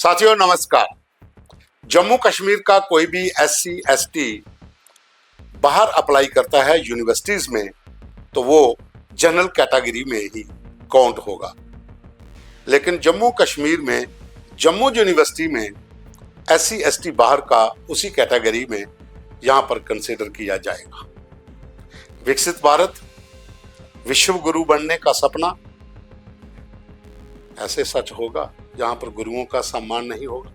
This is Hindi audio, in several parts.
साथियों नमस्कार। जम्मू कश्मीर का कोई भी SC ST बाहर अप्लाई करता है यूनिवर्सिटीज में तो वो जनरल कैटेगरी में ही काउंट होगा, लेकिन जम्मू कश्मीर में जम्मू यूनिवर्सिटी में SC ST बाहर का उसी कैटेगरी में यहां पर कंसिडर किया जाएगा। विकसित भारत, विश्व गुरु बनने का सपना ऐसे सच होगा जहां पर गुरुओं का सम्मान नहीं होगा।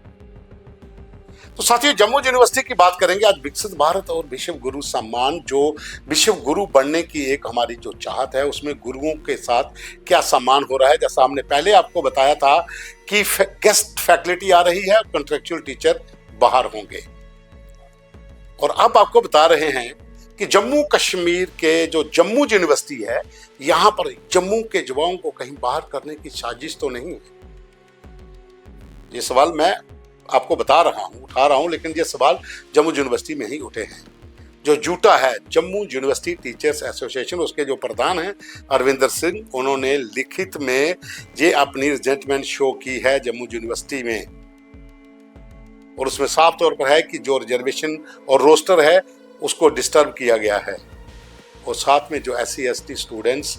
तो साथियों, जम्मू यूनिवर्सिटी की बात करेंगे आज। विकसित भारत और विश्व गुरु सम्मान, जो विश्व गुरु बनने की एक हमारी जो चाहत है, उसमें गुरुओं के साथ क्या सम्मान हो रहा है। जैसा हमने पहले आपको बताया था कि गेस्ट फैकल्टी आ रही है, कॉन्ट्रेक्चुअल टीचर बाहर होंगे, और अब आपको बता रहे हैं कि जम्मू कश्मीर के जो जम्मू यूनिवर्सिटी है, यहां पर जम्मू के युवाओं को कहीं बाहर करने की साजिश तो नहीं है। ये सवाल मैं आपको बता रहा हूं, उठा रहा हूं, लेकिन ये सवाल जम्मू यूनिवर्सिटी में ही उठे हैं। जो जूटा है जम्मू यूनिवर्सिटी टीचर्स एसोसिएशन, उसके जो प्रधान हैं अरविंदर सिंह, उन्होंने लिखित में ये अपनी रिजेंटमेंट शो की है जम्मू यूनिवर्सिटी में, और उसमें साफ तौर पर है कि जो रिजर्वेशन और रोस्टर है उसको डिस्टर्ब किया गया है, और साथ में जो SC ST स्टूडेंट्स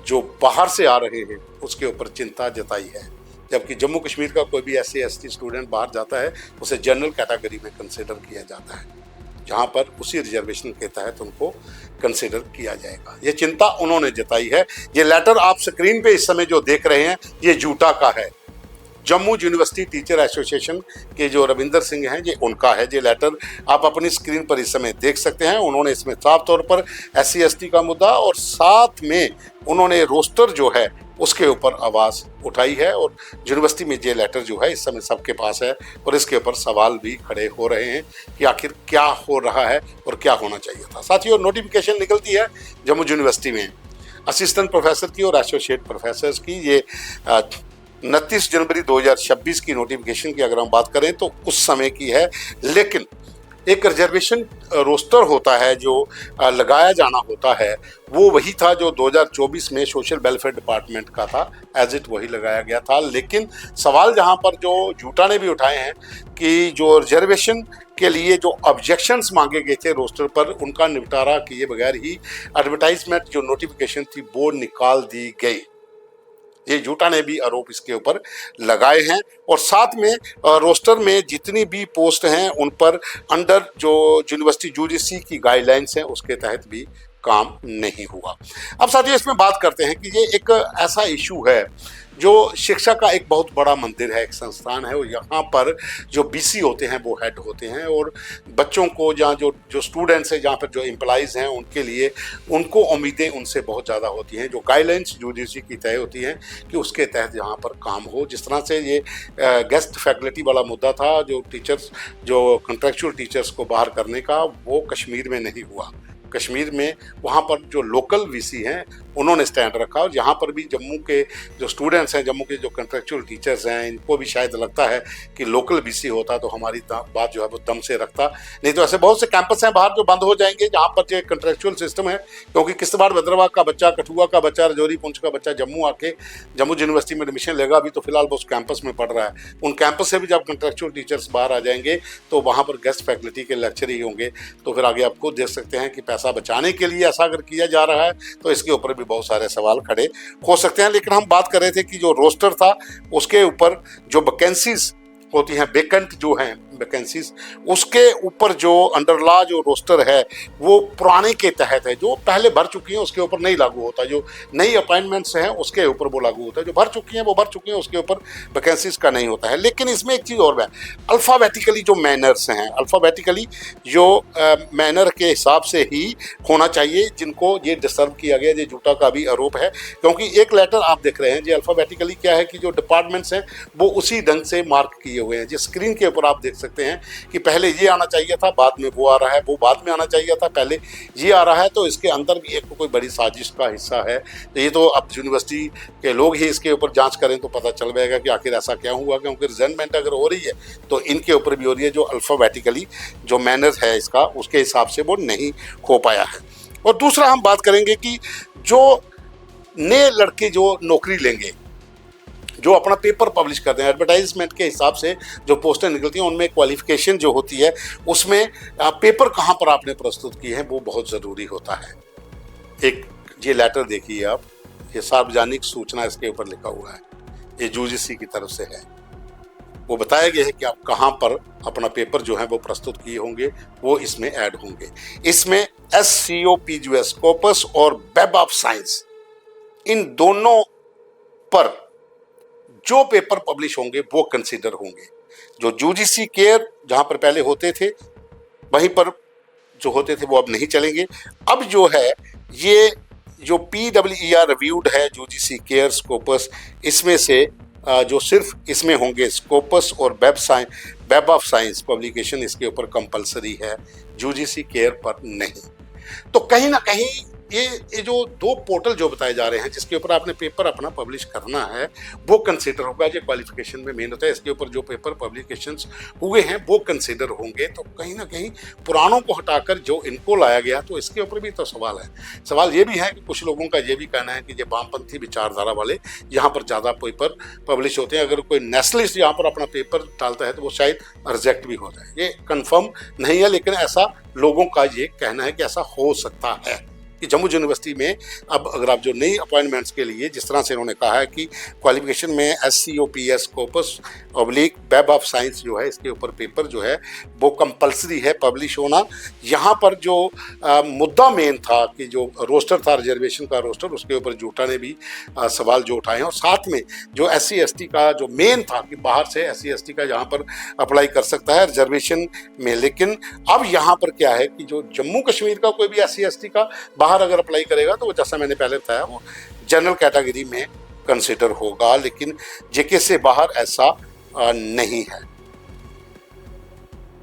जो बाहर से आ रहे हैं उसके ऊपर चिंता जताई है। जबकि जम्मू कश्मीर का कोई भी SC ST स्टूडेंट बाहर जाता है उसे जनरल कैटेगरी में कंसिडर किया जाता है, जहां पर उसी रिजर्वेशन के तहत उनको कंसिडर किया जाएगा। ये चिंता उन्होंने जताई है। ये लेटर आप स्क्रीन पे इस समय जो देख रहे हैं, ये जूटा का है। जम्मू यूनिवर्सिटी टीचर एसोसिएशन के जो रविंदर सिंह हैं, ये उनका है। ये लेटर आप अपनी स्क्रीन पर इस समय देख सकते हैं। उन्होंने इसमें साफ तौर पर SC ST का मुद्दा और साथ में उन्होंने रोस्टर जो है उसके ऊपर आवाज़ उठाई है, और यूनिवर्सिटी में ये लेटर जो है इस समय सबके पास है, और इसके ऊपर सवाल भी खड़े हो रहे हैं कि आखिर क्या हो रहा है और क्या होना चाहिए था। साथियों, नोटिफिकेशन निकलती है जम्मू यूनिवर्सिटी में असिस्टेंट प्रोफेसर की और एसोसिएट प्रोफेसर की। ये 29 जनवरी 2026 की नोटिफिकेशन की अगर हम बात करें तो उस समय की है, लेकिन एक रिजर्वेशन रोस्टर होता है जो लगाया जाना होता है, वो वही था जो 2024 में सोशल वेलफेयर डिपार्टमेंट का था, एज इट वही लगाया गया था। लेकिन सवाल जहां पर जो जूटा ने भी उठाए हैं कि जो रिजर्वेशन के लिए जो ऑब्जेक्शंस मांगे गए थे रोस्टर पर, उनका निपटारा किए बगैर ही एडवर्टाइजमेंट जो नोटिफिकेशन थी वो निकाल दी गई। ये जूटा ने भी आरोप इसके ऊपर लगाए हैं, और साथ में रोस्टर में जितनी भी पोस्ट हैं उन पर अंडर जो यूनिवर्सिटी यूजीसी की गाइडलाइंस हैं उसके तहत भी काम नहीं हुआ। अब साथियों, इसमें बात करते हैं कि ये एक ऐसा इशू है जो शिक्षा का एक बहुत बड़ा मंदिर है, एक संस्थान है, और यहाँ पर जो BC होते हैं वो हेड होते हैं, और बच्चों को जहाँ जो स्टूडेंट्स हैं, जहाँ पर जो एम्प्लॉइज़ हैं, उनके लिए उनको उम्मीदें उनसे बहुत ज़्यादा होती हैं। जो गाइडलाइंस यूजीसी की तय होती हैं कि उसके तहत यहाँ पर काम हो। जिस तरह से ये गेस्ट फैकल्टी वाला मुद्दा था, जो टीचर्स जो कॉन्ट्रेक्चुअल टीचर्स को बाहर करने का, वो कश्मीर में नहीं हुआ। कश्मीर में वहाँ पर जो लोकल VC हैं उन्होंने स्टैंड रखा, और यहाँ पर भी जम्मू के जो स्टूडेंट्स हैं, जम्मू के जो कॉन्ट्रेक्चुअल टीचर्स हैं, इनको भी शायद लगता है कि लोकल VC होता तो हमारी बात जो है वो दम से रखता। नहीं तो ऐसे बहुत से कैंपस हैं बाहर जो बंद हो जाएंगे जहाँ पर जो कॉन्ट्रेक्चुअल सिस्टम है, क्योंकि किश्तवाड़ भद्रवाह का बच्चा, कठुआ का बच्चा, रजौरी पुंछ का बच्चा जम्मू आके जम्मू यूनिवर्सिटी में एडमिशन लेगा। अभी तो फिलहाल वो उस कैंपस में पढ़ रहा है। उन कैंपस से भी जब कॉन्ट्रेक्चुअल टीचर्स बाहर आ जाएंगे तो वहाँ पर गेस्ट फैकल्टी के लेक्चर ही होंगे। तो फिर आगे आपको देख सकते हैं कि पैसा बचाने के लिए ऐसा अगर किया जा रहा है तो इसके ऊपर भी बहुत सारे सवाल खड़े हो सकते हैं। लेकिन हम बात कर रहे थे कि जो रोस्टर था उसके ऊपर जो वैकेंसीज होती हैं, वेकेंट जो हैं वैकेंसीज, उसके ऊपर जो अंडरला जो रोस्टर है वो पुराने के तहत है। जो पहले भर चुकी हैं उसके ऊपर नहीं लागू होता, जो नई अपॉइंटमेंट्स हैं उसके ऊपर वो लागू होता है। जो भर चुकी हैं वो भर चुकी हैं, उसके ऊपर वैकेंसीज का नहीं होता है। लेकिन इसमें एक चीज़ और है, अल्फ़ाबेटिकली जो मैनर्स हैं, अल्फ़ाबेटिकली जो मैनर के हिसाब से ही होना चाहिए, जिनको ये डिस्टर्ब किया गया। ये जूटा का भी आरोप है, क्योंकि एक लेटर आप देख रहे हैं जी, अल्फ़ाबेटिकली क्या है कि जो डिपार्टमेंट्स हैं वो उसी ढंग से मार्क किए हुए हैं। जिस स्क्रीन के ऊपर आप देख सकते हैं कि पहले ये आना चाहिए था, बाद में वो आ रहा है, वो बाद में आना चाहिए था, पहले ये आ रहा है। तो इसके अंदर भी एक कोई बड़ी साजिश का हिस्सा है। तो ये तो अब यूनिवर्सिटी के लोग ही इसके ऊपर जांच करें तो पता चल जाएगा कि आखिर ऐसा क्या हुआ, क्योंकि रिजनमेंट अगर हो रही है तो इनके ऊपर भी हो रही है। जो अल्फ़ाबेटिकली जो मैनर्स है इसका, उसके हिसाब से वो नहीं हो पाया है। और दूसरा हम बात करेंगे कि जो नए लड़के जो नौकरी लेंगे, जो अपना पेपर पब्लिश करते हैं, एडवर्टाइजमेंट के हिसाब से जो पोस्टर निकलती हैं उनमें क्वालिफिकेशन जो होती है उसमें पेपर कहाँ पर आपने प्रस्तुत किए हैं वो बहुत ज़रूरी होता है। एक ये लेटर देखिए आप, ये सार्वजनिक सूचना इसके ऊपर लिखा हुआ है, ये यूजीसी की तरफ से है। वो बताया गया है कि आप कहाँ पर अपना पेपर जो है वो प्रस्तुत किए होंगे, वो इसमें ऐड होंगे। इसमें SCOPUS स्कोपस और वेब ऑफ साइंस, इन दोनों पर जो पेपर पब्लिश होंगे वो कंसीडर होंगे। जो यूजीसी केयर जहां पर पहले होते थे वहीं पर जो होते थे वो अब नहीं चलेंगे। अब जो है ये जो PWER रिव्यूड है यूजीसी केयर स्कोपस, इसमें से जो सिर्फ इसमें होंगे स्कोपस और वेब ऑफ साइंस पब्लिकेशन, इसके ऊपर कंपलसरी है, यूजीसी केयर पर नहीं। तो कहीं ना कहीं ये जो दो पोर्टल जो बताए जा रहे हैं जिसके ऊपर आपने पेपर अपना पब्लिश करना है वो कंसीडर होगा। जो क्वालिफिकेशन में मेन होता है, इसके ऊपर जो पेपर पब्लिकेशंस हुए हैं वो कंसीडर होंगे। तो कहीं ना कहीं पुरानों को हटाकर जो इनको लाया गया, तो इसके ऊपर भी तो सवाल है। सवाल ये भी है कि कुछ लोगों का ये भी कहना है कि ये वामपंथी विचारधारा वाले यहाँ पर ज़्यादा पेपर पब्लिश होते हैं, अगर कोई नेशनलिस्ट यहाँ पर अपना पेपर डालता है तो वो शायद रिजेक्ट भी हो जाए। ये कन्फर्म नहीं है, लेकिन ऐसा लोगों का ये कहना है कि ऐसा हो सकता है कि जम्मू यूनिवर्सिटी में अब अगर आप जो नई अपॉइंटमेंट्स के लिए, जिस तरह से इन्होंने कहा है कि क्वालिफिकेशन में SCOPS Scopus oblique web of science जो है इसके ऊपर पेपर जो है वो कंपलसरी है पब्लिश होना। यहाँ पर जो मुद्दा मेन था कि जो रोस्टर था, रिजर्वेशन का रोस्टर, उसके ऊपर जूटा ने भी सवाल जो उठाए हैं, और साथ में जो SC ST का जो मेन था कि बाहर से SC ST का यहाँ पर अप्लाई कर सकता है रिजर्वेशन में। लेकिन अब यहाँ पर क्या है कि जो जम्मू कश्मीर का कोई भी SC ST का बाहर अगर अप्लाई करेगा तो वो, जैसा मैंने पहले बताया, वो जनरल कैटेगरी में कंसिडर होगा, लेकिन जेके से बाहर ऐसा नहीं है।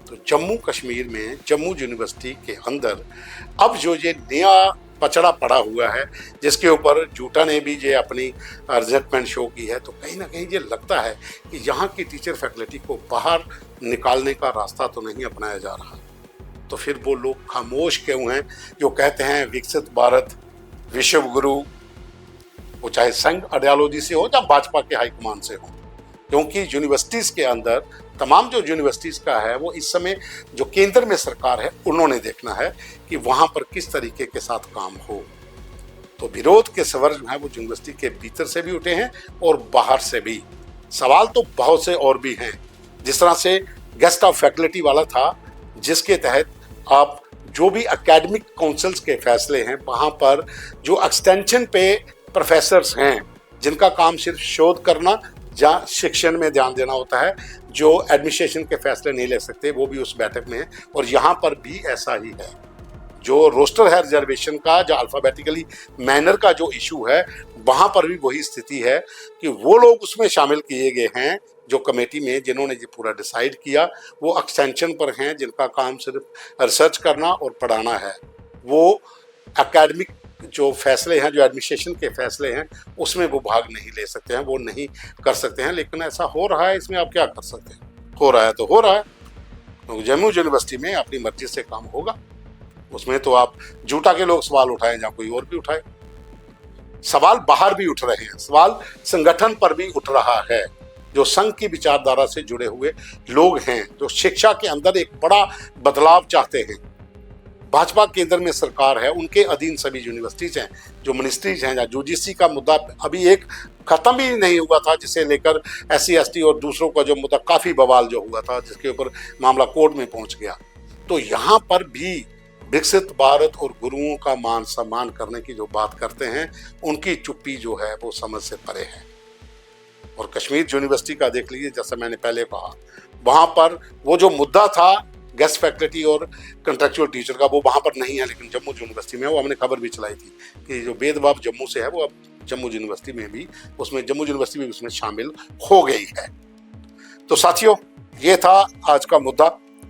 तो जम्मू कश्मीर में जम्मू यूनिवर्सिटी के अंदर अब जो ये नया पचड़ा पड़ा हुआ है जिसके ऊपर जूटा ने भी ये अपनी रिजल्टमेंट शो की है, तो कहीं ना कहीं ये लगता है कि यहाँ की टीचर फैकल्टी को बाहर निकालने का रास्ता तो नहीं अपनाया जा रहा। तो फिर वो लोग खामोश क्यों हैं जो कहते हैं विकसित भारत, विश्व गुरु, वो चाहे संघ आइडियोलॉजी से हो या भाजपा के हाईकमान से हो? क्योंकि यूनिवर्सिटीज़ के अंदर तमाम जो यूनिवर्सिटीज़ का है वो इस समय जो केंद्र में सरकार है उन्होंने देखना है कि वहाँ पर किस तरीके के साथ काम हो। तो विरोध के स्वर जो है वो यूनिवर्सिटी के भीतर से भी उठे हैं और बाहर से भी। सवाल तो बहुत से और भी हैं, जिस तरह से गेस्ट ऑफ फैकल्टी वाला था, जिसके तहत आप जो भी एकेडमिक काउंसिल्स के फैसले हैं वहाँ पर जो एक्सटेंशन पे प्रोफेसर्स हैं जिनका काम सिर्फ शोध करना या शिक्षण में ध्यान देना होता है, जो एडमिनिस्ट्रेशन के फैसले नहीं ले सकते, वो भी उस बैठक में है। और यहाँ पर भी ऐसा ही है। जो रोस्टर है रिजर्वेशन का, जो अल्फाबेटिकली मैनर का जो इशू है, वहाँ पर भी वही स्थिति है कि वो लोग उसमें शामिल किए गए हैं जो कमेटी में जिन्होंने ये पूरा डिसाइड किया, वो एक्सटेंशन पर हैं जिनका काम सिर्फ रिसर्च करना और पढ़ाना है। वो एकेडमिक जो फैसले हैं, जो एडमिनिस्ट्रेशन के फैसले हैं, उसमें वो भाग नहीं ले सकते हैं, वो नहीं कर सकते हैं। लेकिन ऐसा हो रहा है, इसमें आप क्या कर सकते हैं? हो रहा है तो हो रहा है। तो जम्मू यूनिवर्सिटी में अपनी मर्जी से काम होगा, उसमें तो आप जूटा के लोग सवाल उठाएं या कोई और भी उठाए। सवाल बाहर भी उठ रहे हैं, सवाल संगठन पर भी उठ रहा है। जो संघ की विचारधारा से जुड़े हुए लोग हैं, जो शिक्षा के अंदर एक बड़ा बदलाव चाहते हैं, भाजपा केंद्र में सरकार है, उनके अधीन सभी यूनिवर्सिटीज हैं, जो मिनिस्ट्रीज हैं, या यूजीसी का मुद्दा अभी एक खत्म ही नहीं हुआ था, जिसे लेकर SC ST और दूसरों का जो मुद्दा काफी बवाल जो हुआ था, जिसके ऊपर मामला कोर्ट में पहुंच गया। तो यहाँ पर भी विकसित भारत और गुरुओं का मान सम्मान करने की जो बात करते हैं, उनकी चुप्पी जो है वो समझ से परे है। और कश्मीर यूनिवर्सिटी का देख लीजिए, जैसा मैंने पहले कहा, वहाँ पर वो जो मुद्दा था गेस्ट फैकल्टी और कंट्रेक्चुअल टीचर का, वो वहाँ पर नहीं है, लेकिन जम्मू यूनिवर्सिटी में, वो हमने खबर भी चलाई थी कि जो भेदभाव जम्मू से है वो अब जम्मू यूनिवर्सिटी में भी, उसमें जम्मू यूनिवर्सिटी भी उसमें शामिल हो गई है। तो साथियों, ये था आज का मुद्दा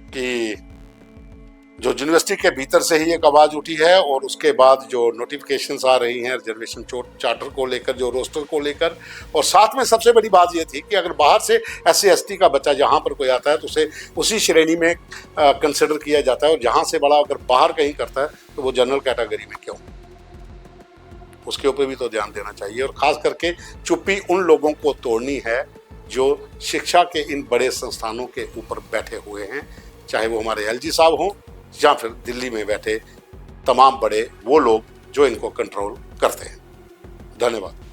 कि जो यूनिवर्सिटी के भीतर से ही एक आवाज उठी है, और उसके बाद जो नोटिफिकेशंस आ रही हैं रिजर्वेशन चार्टर को लेकर, जो रोस्टर को लेकर, और साथ में सबसे बड़ी बात ये थी कि अगर बाहर से SC ST का बच्चा यहाँ पर कोई आता है तो उसे उसी श्रेणी में कंसिडर किया जाता है, और जहाँ से बड़ा अगर बाहर कहीं करता है तो वो जनरल कैटेगरी में क्यों। उसके ऊपर भी तो ध्यान देना चाहिए। और खास करके चुप्पी उन लोगों को तोड़नी है जो शिक्षा के इन बड़े संस्थानों के ऊपर बैठे हुए हैं, चाहे वो हमारे एलजी साहब हों या फिर दिल्ली में बैठे तमाम बड़े वो लोग जो इनको कंट्रोल करते हैं। धन्यवाद।